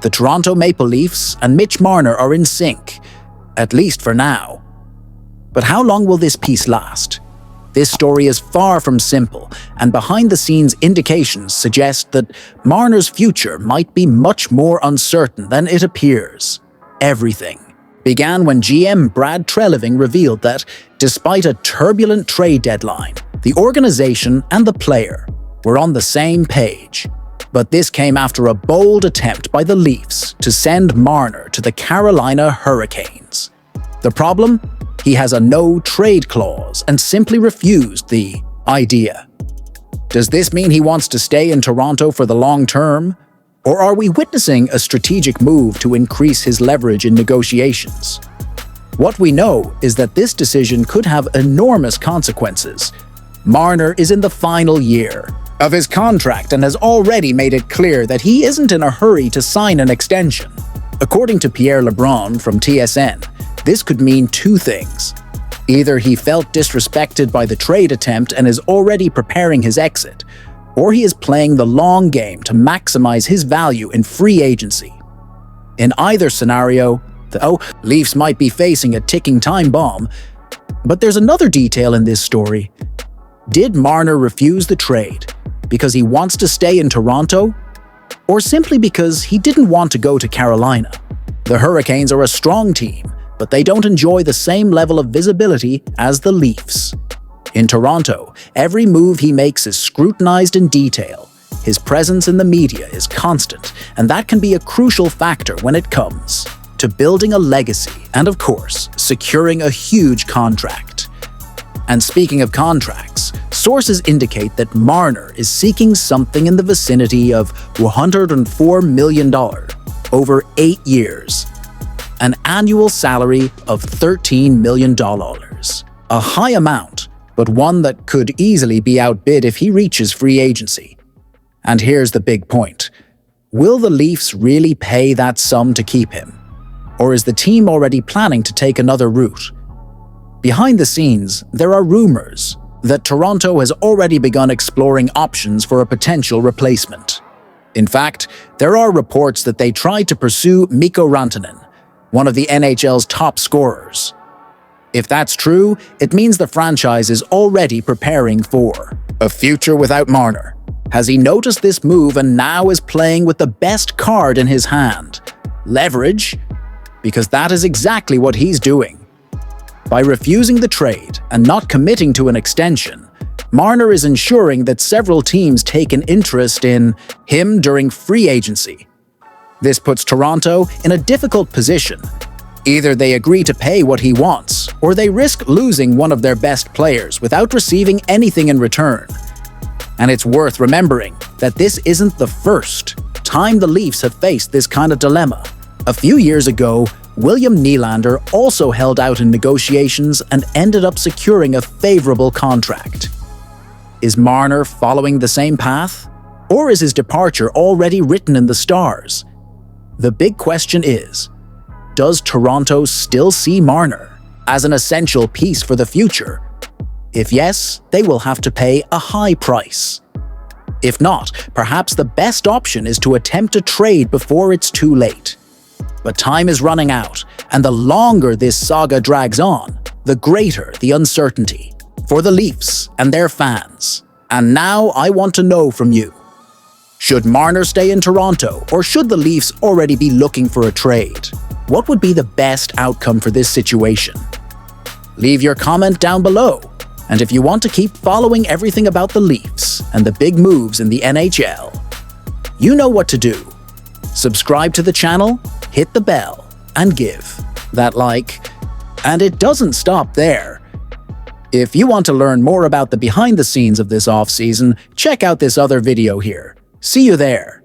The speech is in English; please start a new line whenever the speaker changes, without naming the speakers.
The Toronto Maple Leafs and Mitch Marner are in sync, at least for now. But how long will this peace last? This story is far from simple, and behind-the-scenes indications suggest that Marner's future might be much more uncertain than it appears. Everything began when GM Brad Treliving revealed that, despite a turbulent trade deadline, the organization and the player were on the same page. But this came after a bold attempt by the Leafs to send Marner to the Carolina Hurricanes. The problem? He has a no-trade clause and simply refused the idea. Does this mean he wants to stay in Toronto for the long term? Or are we witnessing a strategic move to increase his leverage in negotiations? What we know is that this decision could have enormous consequences. Marner is in the final year of his contract and has already made it clear that he isn't in a hurry to sign an extension. According to Pierre Lebrun from TSN, this could mean two things. Either he felt disrespected by the trade attempt and is already preparing his exit, or he is playing the long game to maximize his value in free agency. In either scenario, the Leafs might be facing a ticking time bomb. But there's another detail in this story. Did Marner refuse the trade because he wants to stay in Toronto, or simply because he didn't want to go to Carolina? The Hurricanes are a strong team, but they don't enjoy the same level of visibility as the Leafs. In Toronto, every move he makes is scrutinized in detail. His presence in the media is constant, and that can be a crucial factor when it comes to building a legacy and, of course, securing a huge contract. And speaking of contracts, sources indicate that Marner is seeking something in the vicinity of $104 million over 8 years. An annual salary of $13 million. A high amount, but one that could easily be outbid if he reaches free agency. And here's the big point. Will the Leafs really pay that sum to keep him? Or is the team already planning to take another route? Behind the scenes, there are rumors that Toronto has already begun exploring options for a potential replacement. In fact, there are reports that they tried to pursue Mikko Rantanen, one of the NHL's top scorers. If that's true, it means the franchise is already preparing for a future without Marner. Has he noticed this move and now is playing with the best card in his hand? Leverage? Because that is exactly what he's doing. By refusing the trade and not committing to an extension, Marner is ensuring that several teams take an interest in him during free agency. This puts Toronto in a difficult position. Either they agree to pay what he wants, or they risk losing one of their best players without receiving anything in return. And it's worth remembering that this isn't the first time the Leafs have faced this kind of dilemma. A few years ago, William Nylander also held out in negotiations and ended up securing a favorable contract. Is Marner following the same path? Or is his departure already written in the stars? The big question is, does Toronto still see Marner as an essential piece for the future? If yes, they will have to pay a high price. If not, perhaps the best option is to attempt a trade before it's too late. But time is running out, and the longer this saga drags on, the greater the uncertainty for the Leafs and their fans. And now I want to know from you. Should Marner stay in Toronto, or should the Leafs already be looking for a trade? What would be the best outcome for this situation? Leave your comment down below. And if you want to keep following everything about the Leafs and the big moves in the NHL, you know what to do. Subscribe to the channel, hit the bell, and give that like. And it doesn't stop there. If you want to learn more about the behind the scenes of this offseason, check out this other video here. See you there.